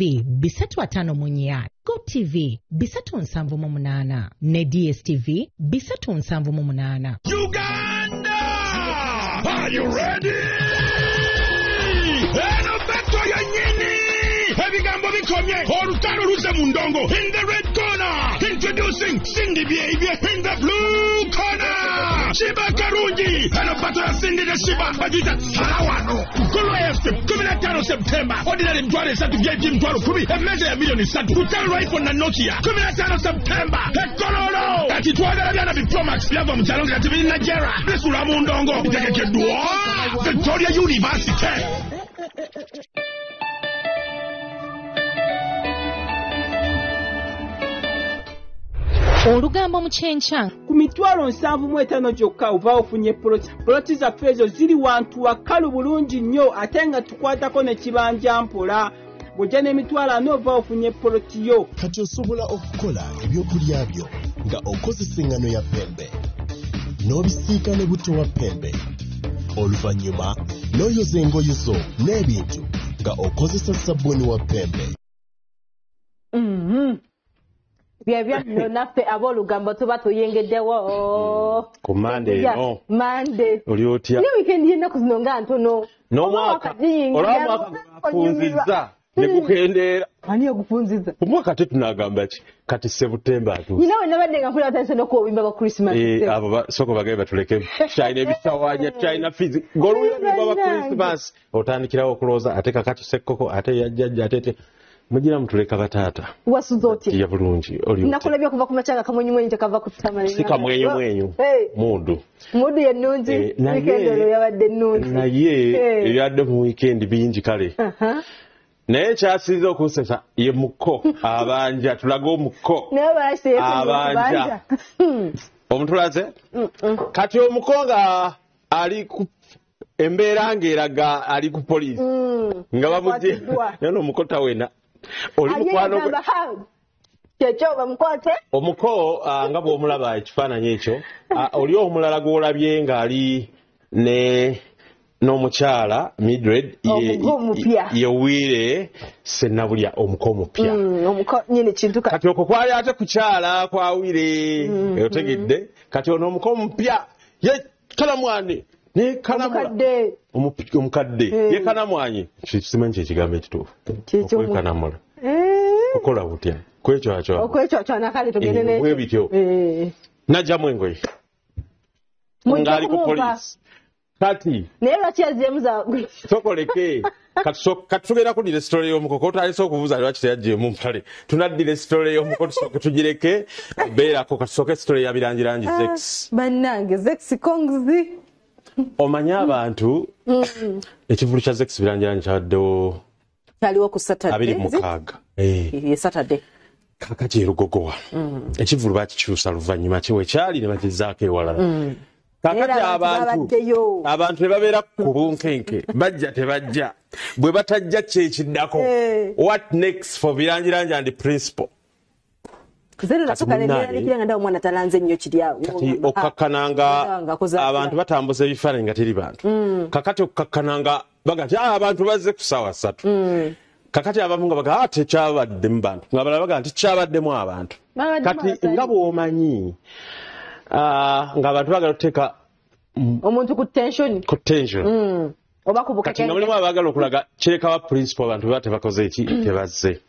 TV bisatu 5 Go TV bisatu 7 ne DSTV bisatu 7 Uganda! Are you ready? Eno vector ya nyini! Ebigambo bikomye! Olutalo luze mu ndongo! In the red corner! Introducing Cindy Behavior in the blue corner! Shiba Karungi! Eno bato ya Cindy de Shiba! Bagita Salawano! Kulu AFC! 15 September! Ordinary mtwale satu VIP mtwalo 10! Emeze ya milioni satu! Utalo iPhone na Nokia! 15 September! Ekololo! Kati tuwagala byana Bipromax! Byava mchalongi kati bini Nigeria! Besula mu ndongo! Itegeke duwa! Victoria University! Olugambo mu kyenkya ku mitwalo 7.5 gyokka ova ofunye poloti zaffe ezo ziri wantu wakalu bulungi nnyo ate nga tukwatako ne kibanja mpola bw'ojja n'emitwalo 4 ova ofunye poloti yo. Kati osobola okukola ebyokulya byo nga okozesa engano ya pembe n'obisiika ne buto wa pembe oluvannyuma n'oyoza engoye zo n'ebintu nga okozesa sabbuuni wa pembe. Bya no naffe ab'Olugambo tuba tuyengeddewo. Ku Monday no. Monday. Oli otya? Ni weekend y'ennaku zino nga ntono. N'omwaka. Olw'omwaka afunzizza ne gukendeera. Ani ogufunzizza? Omwaka tunagamba ki? Kati September atu. Ninawe nabadde nga mpulira atandise n'okuwimba ba Christmas. Abo soko bagaye batuleke. China ebisawanya, China fizi. Goluyo ne baba Christmas. Otandikirawo okulooza ate kakati sekkoko ate yajjajja ate Mujira mtuleka batata. Wasuzote. Ya bulungi. Nakulabya kuva ku machanga kamwenyu tekava kutama. Sika mwenyu. Mudu. Mudu ya nungi. Weekend lo yabadde nungi. Na ye yadde mu weekend bingi kale. Naye kyasiza okusesa ye muko abanja tulaga omuko. Naye balase abanja. Omutulaze? Kati omukonga ali ku embeera ngeraga ali ku police. Nga babudde. Nano omukota wena. Oli mukwano Chechoba mkote omuko nga bw'omulaba ekifaananyi ekyo oli omulala gw'olabye ng'ali ne n'omukyala Mildred Yewire Ssenabulya omuko omupya omuko nyine kintu kati okwo kwali ate kukyala kwawire otegedde kati ono omuko omupya ye kalamwani ne kalamula omukadde ye kalamwanyi kimanyi ekigambo ekituufu okwekanamula okola butya kwekyo nakale tugende n'ekyo bwe bityo najjamu engoye ngali ku police kati naye lwaki yazzemu za sokoleke kati tugenda kuddira story y'omukoko otalese okubuuza lwaki teyaggyeemu mpale tunaddira story y'omukoko tusooke tugireke beerako katusooke story ya birangirangi zex bannange zex kongzi omanya abantu ekivulu kya zex birangirangi kyaddewo kyaliwo ku Saturday 26 Saturday kakati erugogowa ekivulu bakikyusa luvannyuma kiwe kyali ne bakizaako ewalala kakati abantu ne babeera ku bunkenke bajja tebajja bwe batajja kyekiddako what next for birangirangi and principle kati okakkananga abantu batambuza ebifaananyi nga teri bantu kakati okakkananga baga nti abantu bazze ku ssaawa 3 kakati abamu nga baga tekyabadde mu bantu nga balala baga nti kyabaddemu abantu kati nga bw'omanyi ng'abantu bagala okuteeka omuntu ku tension oba ku bukeke kati nga mulimu abaagala okulaga kirekawa principle abantu baba tebakoze eki tebazze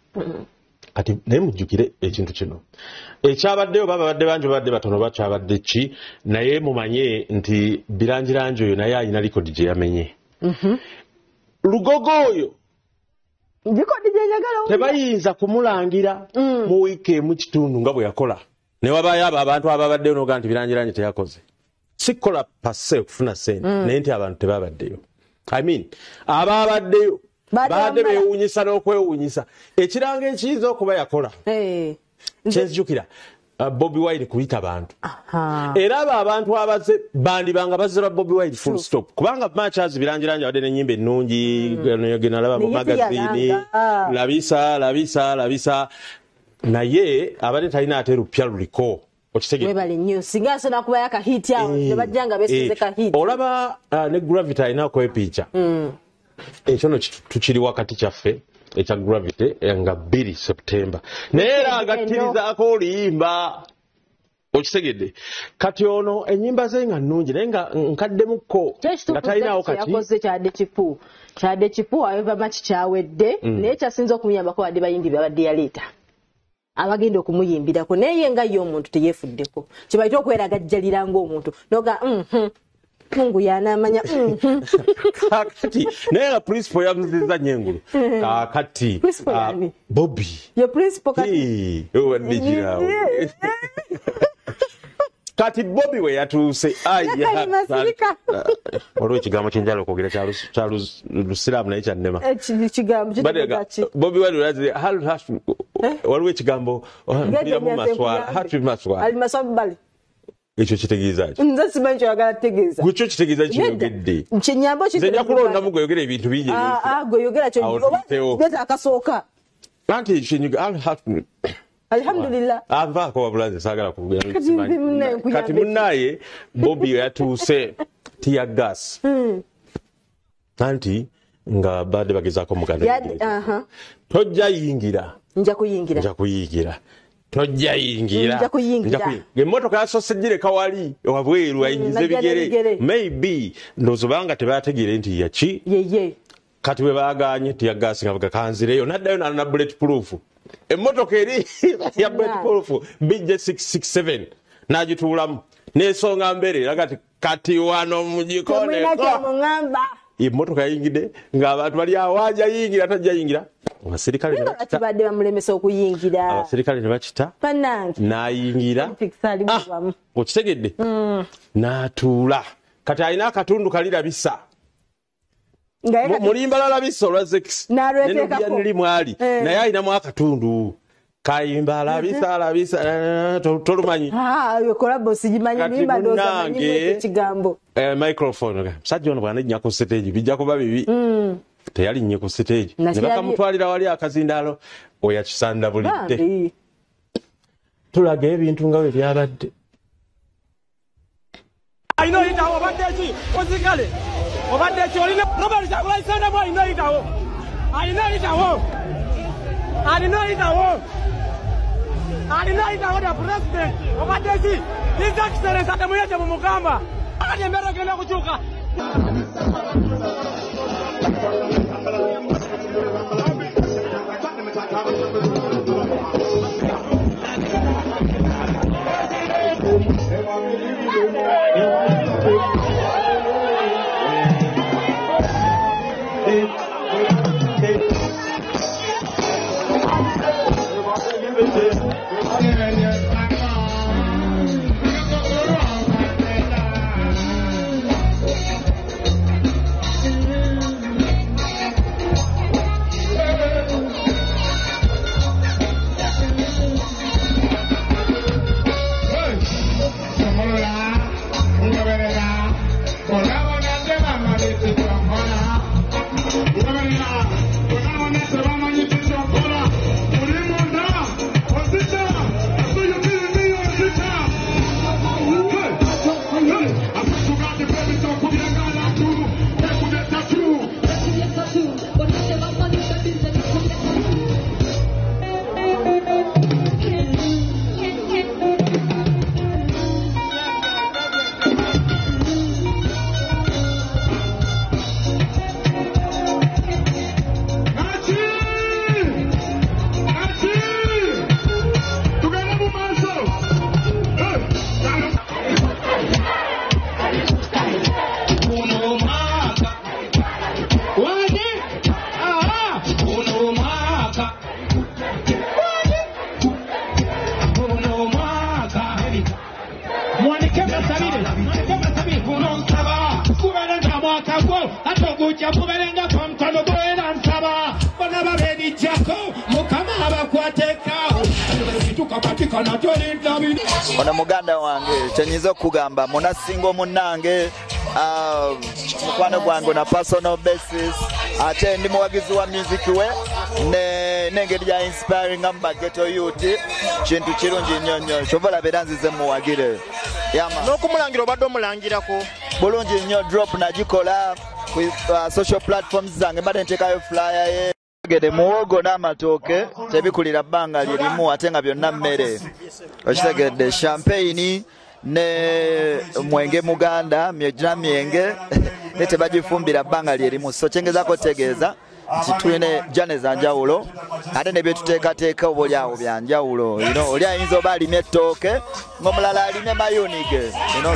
kati naye mujjukire ekintu kino ekyabaddeyo baba badde bangi babadde batono bakyabadde ki naye mumanye nti birangirangi oyo naye alina likodi gye yamenye lugogo oyo tebayinza kumulangira mu wiiki emu kitundu nga bwe yakola ne wabaayo abo abantu ababaddeyo noga nti birangirangi teyakoze sikola passe okufuna sente naye nti abantu tebabaddeyo ababaddeyo badde beewuunyisa n'okwewuunyisa ekiranga ekiyinza okuba yakola kyenzijukira Bobi Wine kuyita bantu era abo abantu abazze bandibanga bazze ba Bobi Wine full stop kubanga machazi birangirangi abadde n'ennyimba ennungi genalaba mu magazini labisa naye abadde talina ate lupya luliko webale nnyo singa asona kuba yakahiti awo tebajjanga besize kahiti olaba ne gravity alina okwepiica ekyo no tukiri wakati kyaffe ekya Gravity nga 2 September naye agattirizaako oluyimba okitegedde kati ono ennyimba ze nga nnungi naye nga nkaddemukko nga talinawo kati yakoze kyadde kipu however much kyawedde naye kyasinza okumuyambako badde bayimbi babadde yaleeta abagenda okumuyimbirako naye nga ye omuntu teyeefuddeko kibaita okweragajjalira ng'omuntu noga Mungu yanamanya kakati naye nga principal yamuziza nyengulu kakati Bobby ye principal kati kati Bobby we yatuuse waliwo ekigambo kyenjala okwogera kya Lusiraamu naye kyannema Bobby waliwo ekigambo maswala ekyo kitegeeza ki nze simanyi kyoyagala kutegeeza gwe kyo kitegeeza kiyogedde kinyambo nze nja kulondamu gweyogera ebintu bingi gwe yogera kyobeta akasooka anti alhamdulillah anvaako wabula nze saagala kugera kati munnaye Bobby yatuuse tear gas anti nga badde bagezaako muganda tojja yingira nja kuyingira tojja yingira emmotoka yasoose gireka wali wabweru ayingiza ebigere maybe ndozobanga tebategere nti yaki kati we baaganye tiyagasi nga kanzireyo naddayo na bullet proof emmotoka eri ya bullet proof bijje 667 n'agituulamu n'esonga mbere eraga kati wano mu gikone emmotoka yayingidde ng'abantu bali awaja yingira tajja yingira abasirikale batibadde bamulemesa okuyingira abasirikale ne bakita n'ayingira okitegedde n'atuula kati alina akatundu kalirabisa mulimbalala bisa olwazekisi nenobyanili mwali naye alinamu akatundu kayimbalabisa tolumanyi microphone musajja ono bwanajja ku stage bijja kuba bibi teyali nnye ku stage ne bakamutwalira wali akazindaalo oyakisanda bulidde tulaga ebintu nga bwe byabadde alinaitawo da president obadesi his excellence atemuyete mu mugamba akati embera ogenda kukyuka ono muganda wange kyenyiza okugamba munasingo munnange mukwano gwange na personal basis ate ndi muwagizi wa music we n'engeri ya inspiring amba ghetto youth kintu kirungi nnyo nnyo kyovala beera nzize muwagire n'okumulangira obadde omulangirako bulungi nnyo drop nagikola ku social platforms zange mbadde nteekayo flyer ye Gede muwogo n'amatooke tebikulira bbanga lirimu ate nga byonna mmere. Okitegedde champagne ne mwenge muganda myenge ne tebagifumbira bbanga lyerimu. So kyengezako tegeeza nti tulina jane za njawulo ate ne bye tuteekateeka oba olyawo bya njawulo. Oli ayinza oba alimye ettooke ng'omulala alimye mayunige.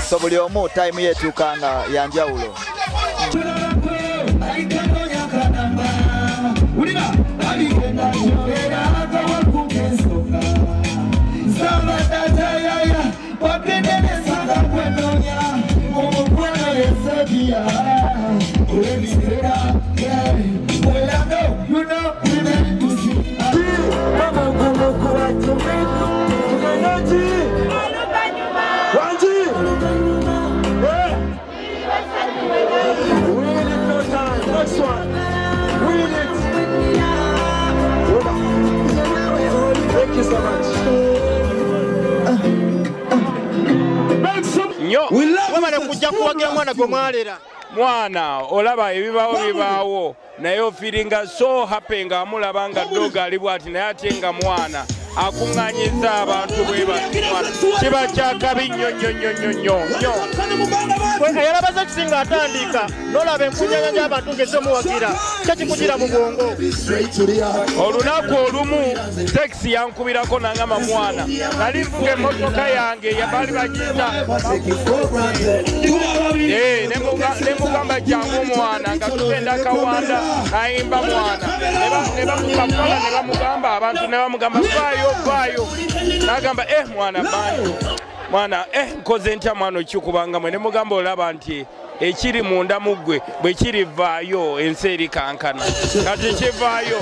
So buli omu time yeetuuka nga ya njawulo. Wamala kujja kuwagira mwana gwe mwalera. Mwana olaba ebibaawo naye ofiringa so happy nga amulaba nga ddoga ali bw'ati naye ate nga mwana akuŋŋaanyiza abantu bwe batwala. Kiba kyakabi nnyo. Ayalabaza kisinga atandika n'olaba enkunyanya gy'abantu ng'ezomuwagira kyekikugira mu bwongo. Olunaku olumu tekisi yankubirako nangama mwana nali nvuga emmotoka yange yabaali bagiyita nemugamba jangu mwana nga tugenda Kawanda ayimba mwana ne bamukakola ne bamugamba abantu ne bamugamba vaayo n'agamba mwana bantu mwana nkoze ntya mwana okikubanga mwe ne mugamba olaba nti ekiri munda muggwe bwe kirivaayo ensi eri kankana kati kivaayo.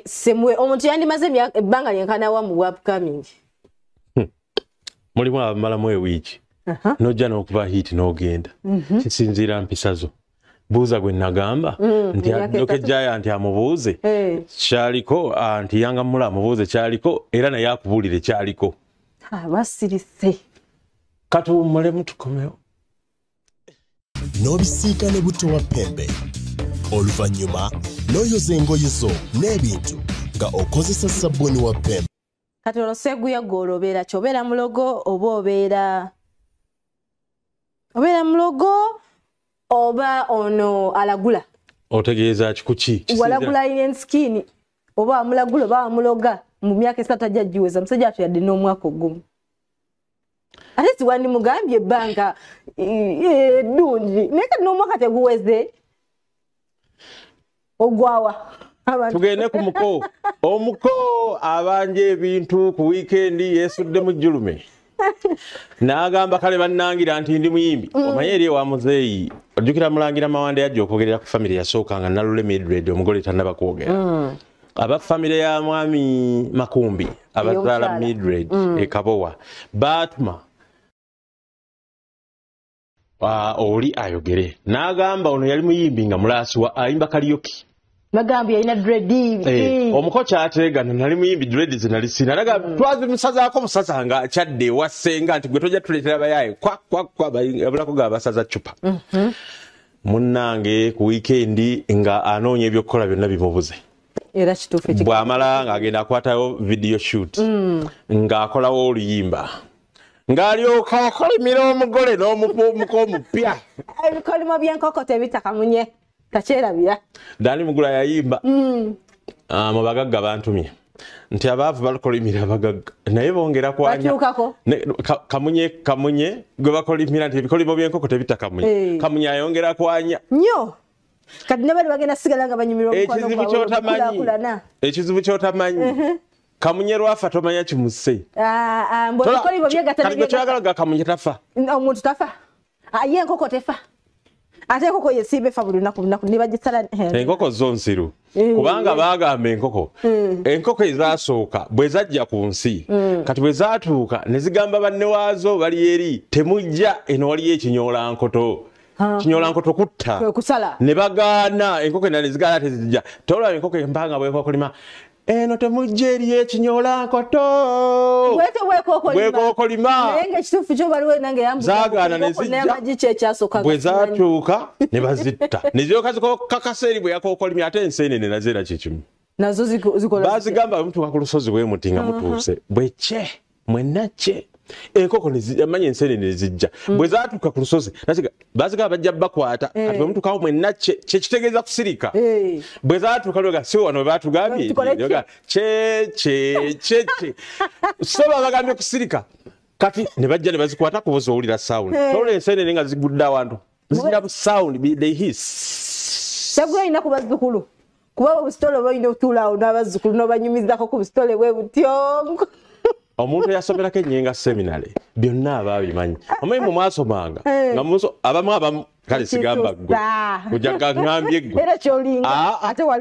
Semuwe omuntu yandimaze ebbanga lyenkana wa mu upcoming. Mulimu abamalamu ewiiki nojja n'okuba hit n'ogenda kisinziira mpisa zo. Buuza gwe nagamba nti Dokejjaya nti amubuuze kyaliko nti Yanga Mula amubuuze kyaliko era naye akubuulire kyaliko. Basirise katuwummulemu tukomewo. N'obisiika ne buto wa Pembe. Oluvannyuma n'oyoza engoye zo n'ebintu nga okozesa sabbuuni wa Pembe. Kati ono Sseguya gw'olobeera ki? Obeera mulogo oba obeera mulogo oba ono alagula? Otegeeza kikuki? Walagula yen skin oba amulagula oba amuloga mu myaka 3 ajja giweza musajja atu yadde n'omwaka ogumu. Ate siwandi mugambye ebbanga ddungi naye kati n'omwaka teguweze ogwawa. Tugende ku muko. Omuko abanje ebintu ku weekendi yeesudde mu jjulume. N'agamba kale bannangira nti ndi muyimbi. Omanye eri wa muzeeyi ojjukira mulangira Mawande yajja okwogerera ku family yasooka nga Nalule Mildred omugole tannaba kwogera. Aba family ya mwami Makumbi abazaala Mildred Kabowa batuma oli ayogere. N'agamba ono yali muyimbi nga mulaasi wa ayimba karaoke. Bagambye alina dread. Omukocha ategana nali muyimbi dread zinali sina. Naga twazi musazaako musaza nga kyadde wasenga nti gwe tojja tuleetera bayaye kwa abulako ga basaza chupa. Munnange ku weekendi nga anoonya ebyokukola byonna bimubuze. Era kituufu ekyo. Bw'amala ng'agenda akwatayo video shoot. Ng'akolawo oluyimba. Ng'alyoka akolimira omugole n'omuko omupya. Ebikolimo by'enkoko tebitakamunye. Takyerabira. Dani Mugula yayimba. Mu bagagga bantumye. Nti abaavu bakolimira abagagga. Naye bongera kwanya. Bakyukako. Kamunye gwe bakolimira nti ebikolimo by'enkoko tebitakamunye. Kamunye ayongera kwanya. Nnyo. Kati ne bali bagenda sigala nga banyumirwa omukwano gwabwe. Ekizibu ky'otamanyi. Kamunye lwafa tomanya kimuse. Ebikolimo byegatana kyagalaga kamunye tafa. Omuntu tafa. Ye enkoko tefa. Ate enkoko yesibe fa buli lunaku ne bagisala. Enkoko zo nsiru. Kubanga bagamba enkoko. Enkoko ezasooka bwe zajja ku nsi. Kati bwe zaatuuka ne zigamba banne waazo bali eri temujja eno waliyo ekinyoola nkoto. Kinyola nkoto kutta. Kusala. Ne bagaana enkoko endala ne zigala tezijja. Tolaba enkoko empanga bwe bakolima eno temujja eri ekinyola nkoto bwekokolima zaagaana bwe zaatuuka ne bazitta ne zyoka zikakasa eri bwe yakokolimya ate enseenene nazo era kikimu bazigamba mutuuka ku lusozi bwemuti nga mutuuse bwekye mwenakye enkoko manya enseenene nezijja bwe zaatuuka ku lusozi bazigamba bajja bakwata kati bwe mutuukawo mwenakye kyekitegeeza kusirika bwe zaatuuka lwega si wano bwe baatugambye kye so babagambye kusirika kati ne bajja ne bazikwata kubuza owulira sawundi tolwa enseenene nga zigudde awantu zirina bu sawundi they hiss Sseguya alina ku bazzukulu kuba obusitole balina otuulaawo n'abazzukulu n'obanyumizako ku busitole bwe butyongo omuntu yasomerako ennyenga seminale byonna abaabimanyi omanyi mwe mwasomanga nga abamu kale sigamba ggwe kujaga ngambye ggwe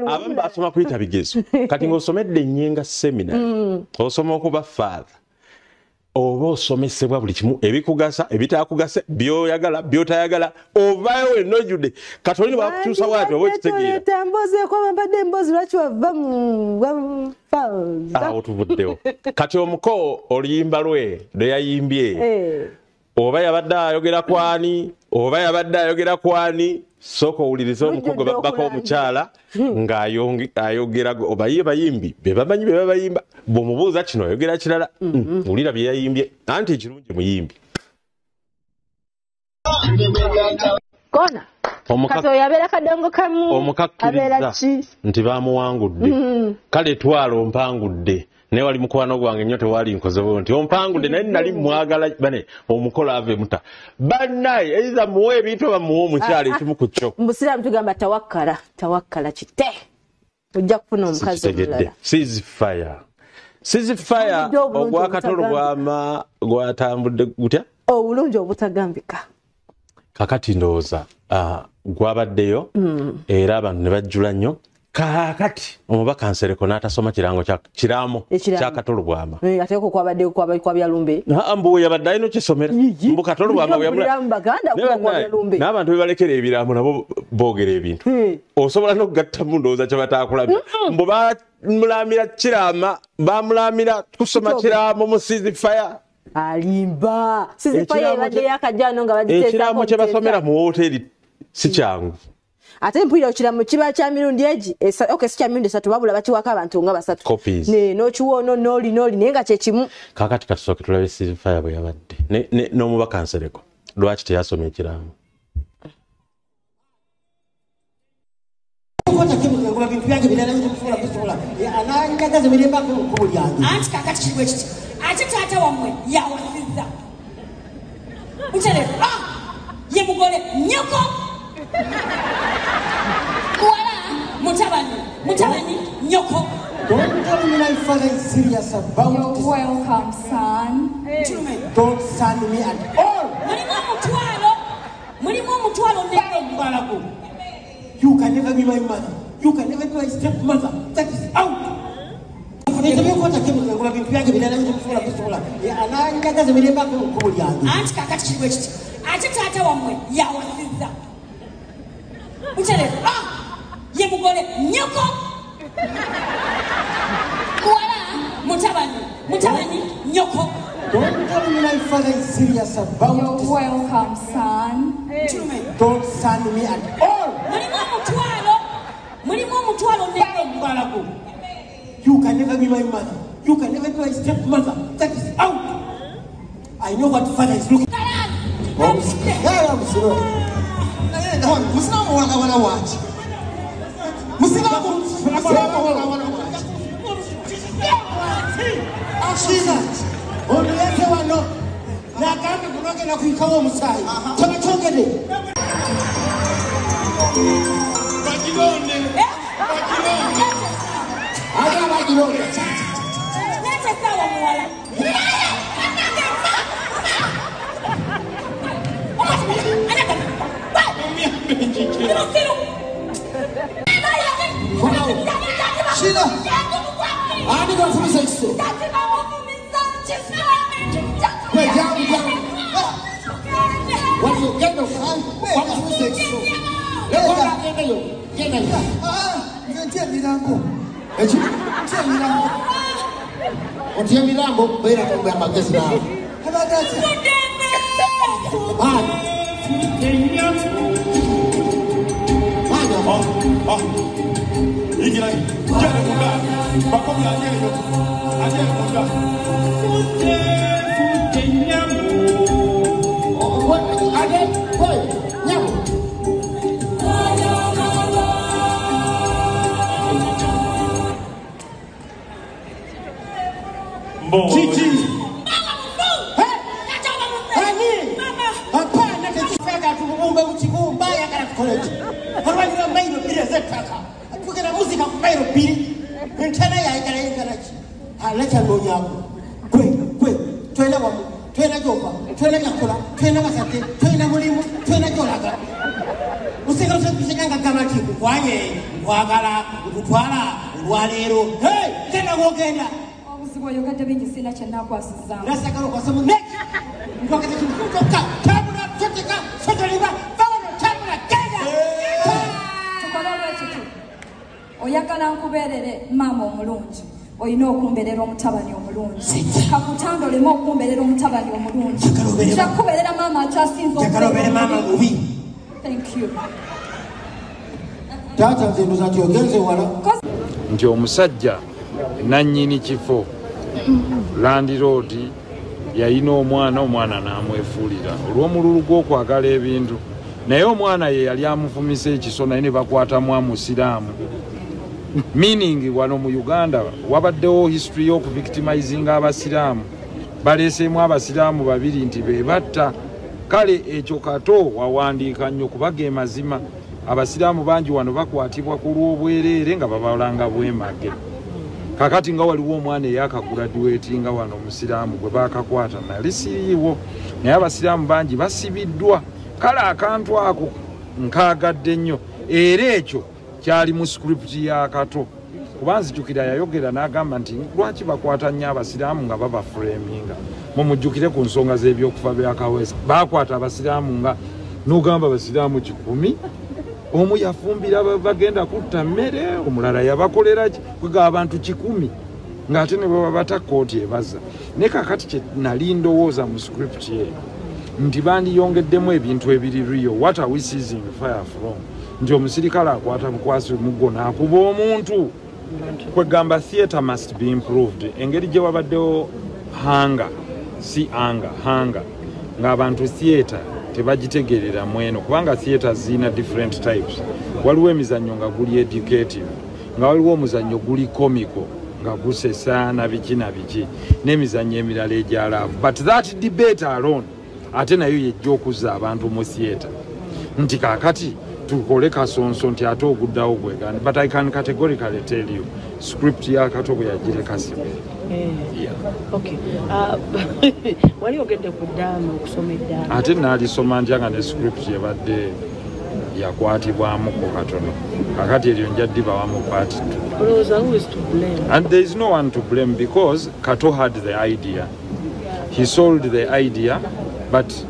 abamu basoma kuyita bigezo kati ng'osomedde ennyenga seminale osoma okuba father oba osomesebwa buli kimu ebikugasa ebitaakugasa byoyagala byotayagala ovaayo wenojjudde katolini bakukyusa bwati oba ekitegeera mbozeeko bambadde emboozi lwaki wava awo tuvuddewo kati omuko oluyimba lwe lwe yayimbye oba yabadde ayogera kwani oba yabadde ayogera kwani sooka owuliriza omuko gwe babbako omukyala ng'ayogera oba ye bayimbi be bamanyi be babayimba bw'omubuuza kino ayogera kirala wulira bye yayimbye anti ekirungi muyimbi kona kati yabeera kadongo kamu omukakkiriza nti bamuwangudde kale twala ompangudde naye wali mukwano gwange nnyo tewali nkozewo nti ompangudde naye nali mwagala bane omukola ave muta bannaye eyiza muwe ebintu bamuwa omukyala ekimu ku kyo mbusiraamu tugamba tawakkala kite ojja kufuna omukazi omulala sizifaya ogwakatolo bwama gwatambudde gutya obulungi obutagambika kakati ndowooza gwabaddeyo era abantu ne bajjula nnyo kakati omubaka Nsereko n'atasoma kiramo kyakatolo bwama ate ko kwabaddeyo kwa byalumbe mbu yabadde alina okisomera mbu katolo bwama n'abantu bebalekera ebiraamo nabo boogera ebintu osobola n'okugattamu ndowooza kye bataakulabya mbu bamulamira kirama bamulamira kusoma kiramo mu sizifaya alimba sizifaya ebadde yakajjano nga bagiteesa ekiramo kye basomera mu wooteri si kyangu ate mpulira okiramu kiba kya mirundi egi si kya mirundi esatu babula bakiwako abantu nga basatu n'okiwa ono n'oli naye nga kyekimu kakati katusooke tulabe sizifaya bwe yabadde n'omubaka Nsereko lwaki teyasoma ekiramu anti kakati kiriwo ekiti ate taata wammwe yawasizza muterefu ye mugole nyoko muwala mutabani nyoko. Don't tell me my father is serious about this. You're welcome, son. Don't send me at all. You can never be my mother. You can never be my stepmother. That is out. Anti kakati kiriwo ekiti ate taata wammwe yawasizza muterefu ye mugole nyoko muwala mutabani nyoko. Don't tell me my father is serious about this. You're welcome, son. Don't send me at all. You can never be my mother. You can never be my stepmother. That is out. I know what father is looking. Eki emirambo. Otya emirambo beera kumbe amagezi nawe. Abadde. Bana. Igira. Jana muda. Bakomi ajeyo. Ajeyo muda. Chichi. Hani. Hapana kifika tubumbe uchigumba yakala college. Harwani mailo pili zetaka. Tukena muzika mailo pili. Ntana ya ikala chi. Alacha ndonyako. Kwe. Twenda wa. Twenda joba. Twenda yakula. Twenda masate. Twenda mulimu. Twenda jolaga. Usika usika kama tiku kwanye. Wagala kutwala lwalero. Hey, tena wogenda. Yogadde bingi sina kyenakwasizza nasagala okwasemu neki ntwakeze kintu kyokka tabula toteka sotoliba bawono tabula genda tukole olwekiti oyagala nkubeerere maama omulungi olina okumbeerera omutabani omulungi kakutanda oleme okumbeerera omutabani omulungi kyakubeerera maama akyasinza obeere maama mubi. Thank you. Taata nze ndoza nti ogenze wala nti omusajja nannyini kifo landiroodi yalina omwana n'amwefuulira olw'omululu gw'okwagala ebintu naye omwana ye yali amufumisa ekiso naye ne bakwatamu amusiraamu meaning wano mu Uganda wabaddewo history y'okuvictimizing abasiraamu baleeseemu abasiraamu babiri nti bebatta kale ekyo Kato wawandiika nnyo kubaga mazima abasiraamu bangi wano bakwatibwa ku lw'obwereere nga babalanga bwemage kakati nga waliwo omwana eyakagraduatinga wano omusiraamu gwe bakakwata nali siriiwo naye abasiraamu bangi basibiddwa kale akantu ako nkaagadde nnyo era ekyo kyali mu script ya Kato kuba nzijukira yayogera n'agamba nti lwaki bakwata nnyo abasiraamu nga babaframinga mumujjukire ku nsonga z'ebyokufa bya Kawesa bakwata abasiraamu nga n'ogamba abasiraamu 10 omu yafumbira bagenda kutta mmere omulala yabakolera kwega abantu 10 ng'ate ne baba batakooti ebaza ne kakati kye nali ndowooza mu script ye nti bandiyongeddemu ebintu ebiri real what are we seizing fire from nti omusirikale akwata bukwasi muggo n'akuba omuntu kwegamba theatre must be improved engeri gye wabaddewo hanga ng'abantu theatre tebagitegerera mweno kubanga theatre zina different types waliwo emizannyo nga guli educative nga waliwo omuzannyo guli comical nga gusesa na biki n'emizannyo emirala egya love but that debate alone ate nayo yejja okuzza abantu mu theatre nti kakati tukole kasonso nti ate oguddawo gwegana but I can categorically tell you script ya Kato bwe yagireka sibe. Okay. Wali ogedde ku ddaala okusoma eddaala ate naalisoma njanga ne script yebadde yakwatibwamuko katono kakati eryo njaddibawamu part 2 and there is no one to blame because Kato had the idea, he sold the idea, but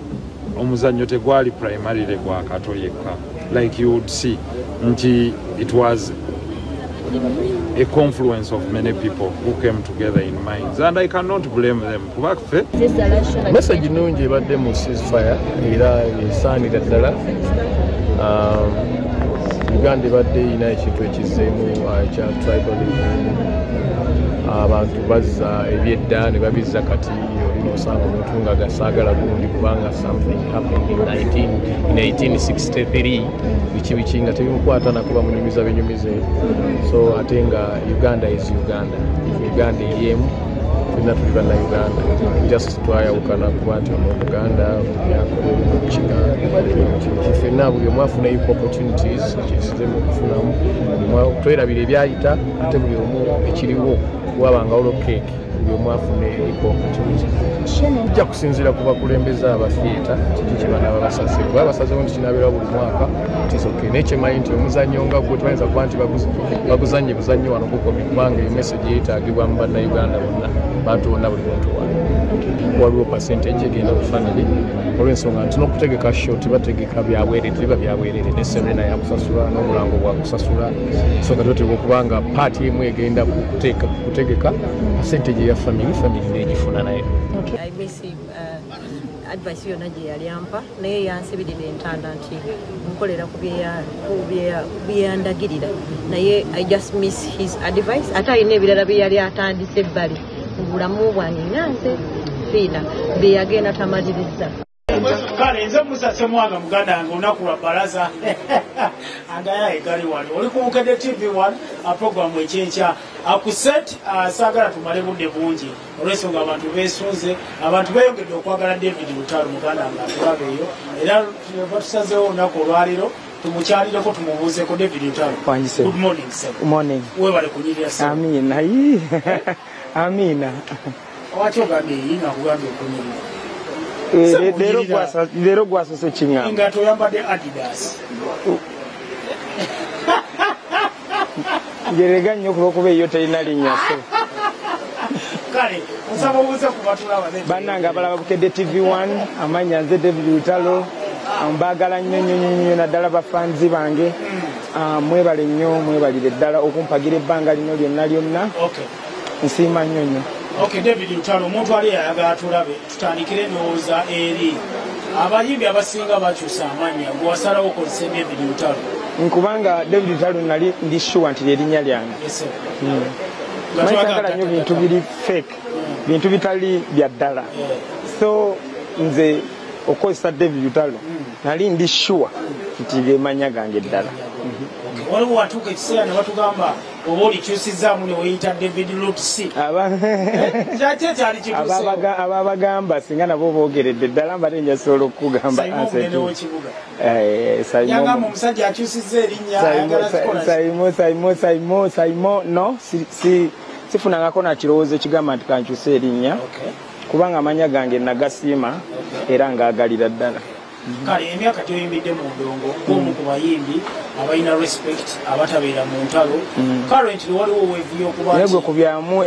omuzannyo tegwali primarily gwa Kato yekka like you would see nti it was a confluence of many people who came together in minds and I cannot blame them. Message nungi ebadde mu ceasefire era esaanira ddala Uganda ebadde erina ekintu ekizzeemu ekya tribalism abantu bazza ebyedda ne babizza kati olina osanga omuntu nga gasaagala gundi kubanga something happened in 1863 biki nga tebimukwata nakuba munyumiza binyumize so ate nga Uganda is Uganda eriemu tulina tuli banna Uganda just twayawukana kuba nti Omuganda yakolekiga ffenna buli omu afuna opportunities kyesize mu kufunamu twerabira ebyayita ate buli omu ekiriwo wabanga olokeke buli omu afune opportunity kijja kusinziira ku bakulembeze abafieta kiki kyebanaba basaze kuba basazewo nti kinabeera buli mwaka tisoke nekyemanyi nti omuzannyo nga gwe tbayinza kuba nti baguzannye buzannyo wano kukomi kubanga emessage yeetaagibwa mu bannayuganda bonna bantu bonna buli muntu wayo waliwo percentage egenda ku family olw'ensonga nti n'okutegeka show tebategeka byabwerere teba byabwerere ne Serena yakusasula n'omulango gwakusasula so nga toteeka okuba nga paati emu egenda kutegeka percentage ya family n'egifuna nayo. Advice yonna gye yali ampa naye yansibirira entanda nti nkolera ku byeyandagirira naye I just miss his advice ate alina ebirala bye yali atandise ebbali mu bulamu bwange nganze fiina bye yagenda tamaliriza. Kale nze musase mwanga muganda wange olunaku lwa balaza angayaye gali wali oli ku Bukedde TV1 programu ekyenkya akuset saagala tumale budde bungi olw'ensonga abantu beesunze abantu beeyongedde okwagala David Lutalo muganda wange atulabeeyo era batusazeewo olunaku olwaliro tumukyalireko tumubuuzeko David Lutalo. Good morning sir. Morning. Weebale kunyirira sir. Amina. Amina. Waki ogambye yinga kugambye okunyirira? Lero gwasose kiŋŋamba nga toyambadde Adidas ngerega nnyo olw'okuba eyo terina linnya so kale nsaba obuuze ku batulaba bannange abalaba Bukedde TV1 amannya nze David Lutalo mbaagala nnyo naddala bafanzi bange mwebale nnyo mwebalire ddala okumpagira ebbanga lino lyonna nsiima nnyo. Okay, David Lutalo, omuntu ali ayagala tulabe tutandikire endowooza eri abayimbi abasinga bakyusa amannya gwe wasalawo okozesa David Lutalo. Nkubanga David Lutalo nali ndi sure nti lyerinnya lyange. Mayagala nnyo bintu biri fake, bintu bitali bya ddala. So nze okozesa David Lutalo nali ndi sure nti lyemanya gange ddala. Waliwo watuuka ekiseera ne batugamba oba olikyusizaamu ne weyita David Lutsi. Ababagamba singa nabo boogeredde ddala mbadde njasobola okukugamba yangamba omusajja akyusizza erinnya Saimo no sifunangako nakirowoozo ekigamba nti kankyusa erinnya kubanga amanya gange nagasiima era ngaagalira ddala. Kale emyaka gyoyimbidde mu ndongo ng'omu ku bayimbi abalina respect abatabeera mu ntalo currently waliwo weevuyo okuba naye gwe kubyamu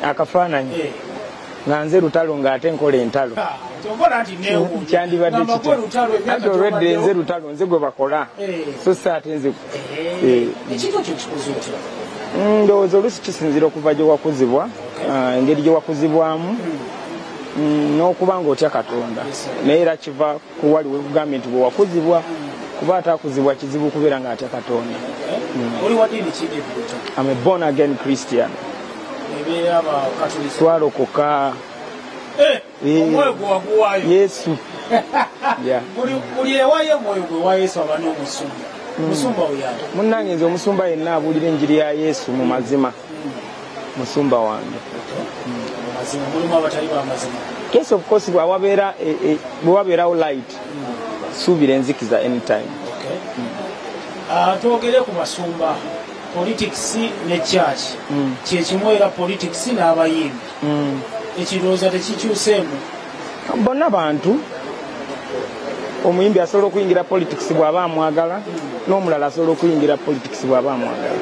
akafaananyi nga nze Lutalo ng'ate nkola entalo kyandibadde ati olwedde nze Lutalo nze gwe bakola so si ate nze ndowooza oluusi kisinzira okuva gye wakuzibwa engeri gye wakuzibwamu n'okuba ng'otya Katonda naye era kiva ku wali wekugambye nti bwe wakuzibwa kuba atakuzibwa kizibu kubeera ng'atya Katonda. I'm a born again Christian. Twalokoka Yesu. Buli ewayo omwoyo gwe wa Yesu aba n'omusumba. Musumba oyayo. Munnange nze omusumba yenna abuulira enjiri ya Yesu mu mazima. Musumba wange. Yes, of course, bwawabeerawo light suubira enzikiza anytime. Twogere ku basumba politics ne church kyekimu era politics n'abayimbi ekirowooza tekikyuseemu bonna bantu. Omuyimbi asobola okuyingira politics bw'aba amwagala n'omulala asobola okuyingira politics bw'aba amwagala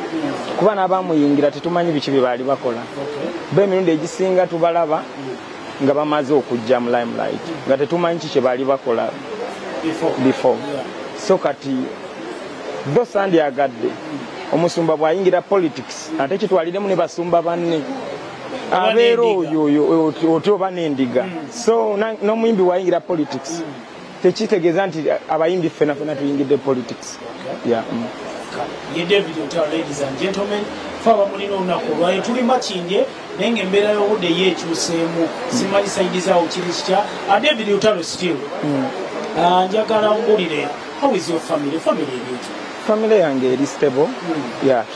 kuba n'abamuyingira tetumanyi biki bye baali bakola b'emirundi egisinga tubalaba nga bamaze okujja mu limelight nga tetumanyi kiki baali bakola before. So kati do sandyagadde omusumba bw'ayingira politics ate kitwaliremu ne basumba banne abeera oyo oti oba n'endiga. So n'omuyimbi bw'ayingira politics tekitegeeza nti abayimbi ffena tuyingidde politics. Ye David Lutalo, ladies and gentlemen, faba mulina olunaku olwayo tuli makindye naye ng'embeera y'obudde yeekyuseemu simanyi saidi zaawo kiri kitya. David Lutalo still njagala mbulire, how is your family ebintu? Family yange eri stable.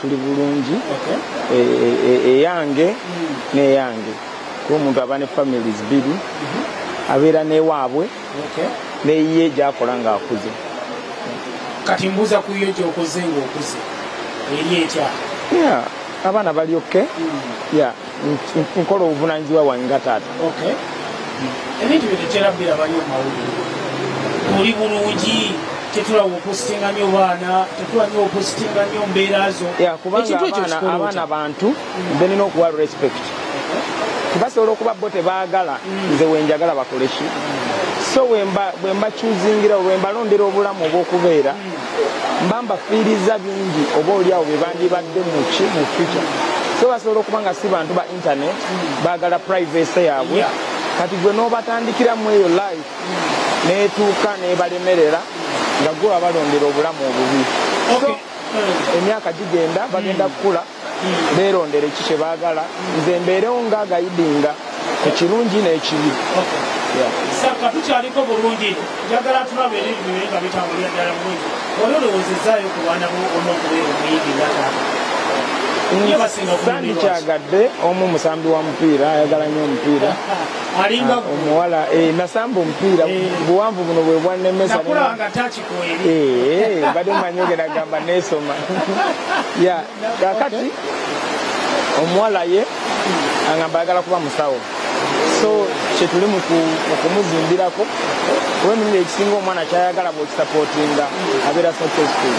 Tuli bulungi eyange n'eyange kuba omuntu aba ne families bbiri abeera n'ewaabwe neyiye gy'akola ng'akuze. Kati mbuuza ku yo gy'okoze ng'okuze eri etya? Abaana bali oke. Nkola obuvunaanyizibwa bwange nga taata. Ebintu byo tekyerabbira bali omawulire oli bulungi tetulaba opositinga nnyo baana tetulaba nnyo opositinga nnyo mbeera zo kubanga abaana bantu benina okuwa respect basobola okuba bo tebaagala nze wenjagala bakole ki so bwe mbakyuzingira bwe mbalondera obulamu obw'okubeera mba mbafiiriza bingi oba oliawo bye bandibadde mu future so basobola okuba nga si bantu ba internet baagala privacy yaabwe kati gwe n'obatandikiramu eyo life neetuuka n'ebalemerera nga gwe wabalondera obulamu obubi so emyaka gigenda bagenda kukula beerondera eki kye baagala nze mbeerewo ng'agayidinga ekirungi n'ekibi saka tukyaliko bulungi njagala tulaba ebintu nga bitambulira ddala bulungi oli olowoozezaayo ku baana onokubeera omuyigi nga taata sandi kyagadde omu musambi wa mupiira ayagala nnyo omupiira omuwala nasamba omupiira buwanvu buno bwe bwannemesa badde mumanyi ogenda gamba neesoma kakati omuwala ye agamba ayagala kuba musawo so kyetuli mu kumuzimbirako kuba emirundi ekisinga omwana kyayagala bw'okisapootinga abeera successful.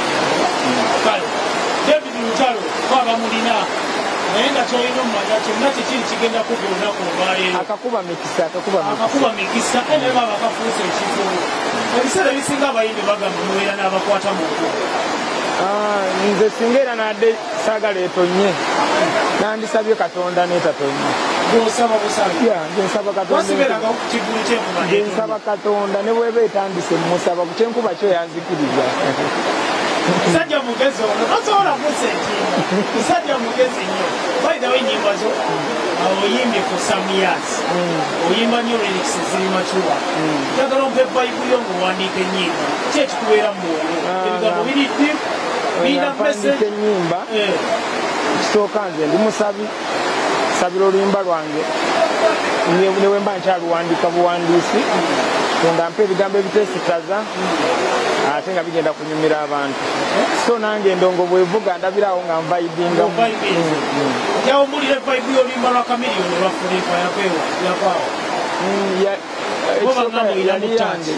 David Lutalo kwaba mulina naye nga kyolina omumanya kyonna kikiri kigenda kuba olunaku olwaleero akakuba mikisa naye baba bakafuusa ekizibu ebiseera ebisinga abayimbi bagamba mubeera n'abakwata mu nku nze singa era nadde saagala etonye nandisabye katonda n'etatonye nsaba katonda ne bweba etandise musaba ku kyenkuba kyo yanzikiriza musajja mugezi ono tosobola musentinga musajja mugezi nnyo bayidawo ennyimba zo oyimbye ku samiyas oyimba nnyo lyrics ziri macuwa njagala ompa ebayibuli yo ng'owandiika ennyimba ki ekikubeera mu ebigambo biriddi birina message ennyimba kisooka nze ndi musabi sabira oluyimba lwange newe mba nkyaluwandiika buwandiisi nga mpa ebigambo ebiteesitaza ate nga bigenda kunyumira abantu so nange endongo bwevuga ndabirawo nga nvaibinga yawumbulira ebayibuli oluyimba lwa kamiliyoni olwafulipa yakwawo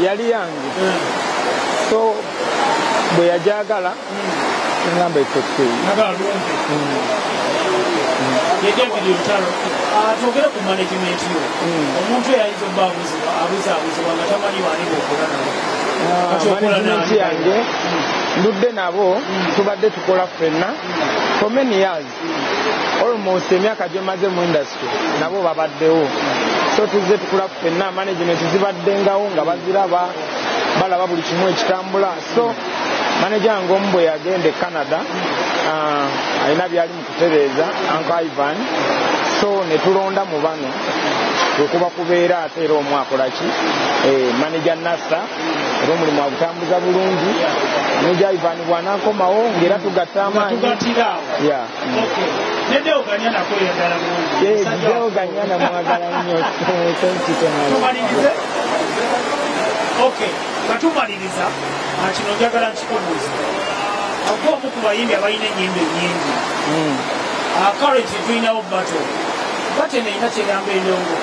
yali yange so bwe yajagala ngamba ekokei David Lutalo twogere ku management yo omuntu eyayinza obba abuzaabuzibwa nga tamanyi waaliga okola management yange ndudde nabo tubadde tukola ffenna for many years almost emyaka gyemaze mu industry nabo babaddewo so tuzze tukula ffenna management zibaddengawo nga baziraba balaba buli kimu ekitambula so manager wange omu bwe yagenda e Canada alina byali mu kutereeza Uncle Ivan so ne tulonda mu bano okuba kubeera ate era omu akolaki manager Nasa era omulimu agutambuza bulungi manager Ivan bw'anaakomawo ng'era tugatta amaanyi Deoganyana mwagala nnyo katumaliriza kino njagala nkikubuuza ogw'omu ku bayimbi abalina ennyimba ennyingi current tulinawo bate neina kyeyamba endongo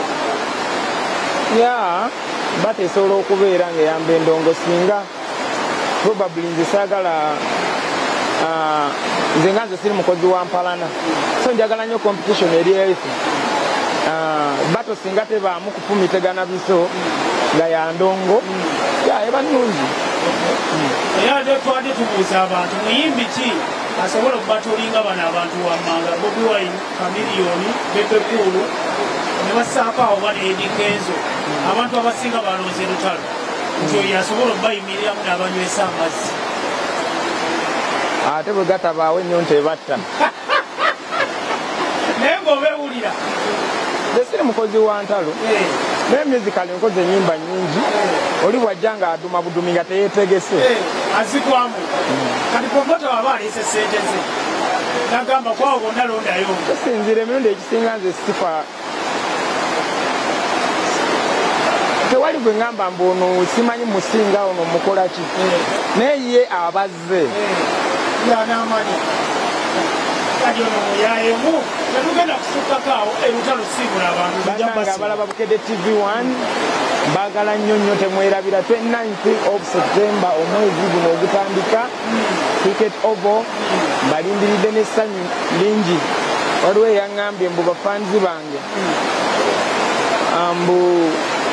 bate esobola okubeera ng'eyamba endongo singa probably nze saagala nze nga nze siri mukozi wa mpalana so njagala nnyo competition eri efe bato singa tebaamu kufumitegana biso nga yandongo eba nnungi era ate twadde tubuuza abantu muyimbi ki asobola okubatolinga bano abantu wammanga Bobi Wine Kamiliyoni Bebe Cool ne bassaako awo bano Eddy Kenzo abantu abasinga balonze Lutalo nti oyo asobola okubayimiriramu n'abanywesa amazzi ate bwe gatabaawo ennyo ntebatta naye ng'obeewulira siri mukozi wa ntalo naye musical nkoze ennyimba nnyingi oli bwajja nga aduma budumi nga teyeetegese azikwamu kati promota waba aleese sente ze nagamba kwawo bonna londayo kisinzira emirundi ekisinga nze sifa tewali gwe ngamba mbu ono simanyi musinga ono mukola ki naye ye abazze n'amanyi kati ono muyayemu tetugenda kusukkakaawo Lutalo siibula abantu bannanga abalaba Bukedde TV1 baagala nnyo nnyo temwerabira 29th of September omwezi guno ogutandika cricket oval balindiridde n'essanyu lingi waliwo eyaŋŋambye mbu bafanzi bange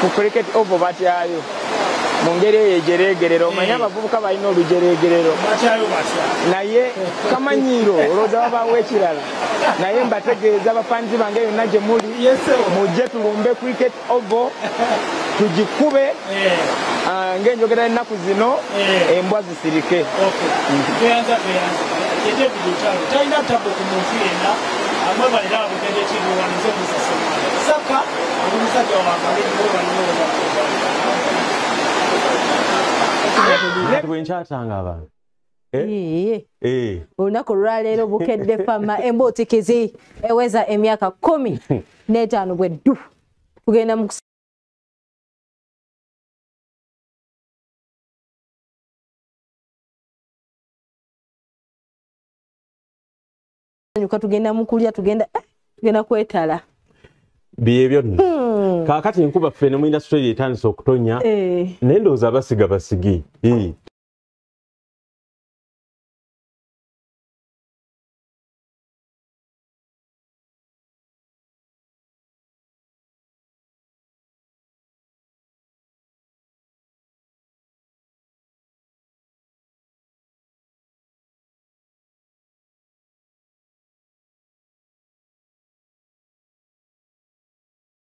ku cricket oval batyayo mu ngeri eyo ejereegerero omanye abavubuka balina olujereegerero naye kamanyiiro olowooza babaawo ekirala naye mbategeeza abafanzi bange yonna gye muli mujje tulumbe cricket oval tugikube ng'enjogera ennaku zino embwa zisirike. talina tabo ku muntu yenna amwebalira Bukedde TV wanize musasema saka omusajja wange bwenkyatanga abantu olunaku olwaleero Bukedde fama embootikizi eweza emyaka 15 bweddu tugenda mu tugenda mukulya tugenda kwetala byebyo kakati nkuba ffe ne mu industry etandise okutonya naye ndowooza abasiga basigi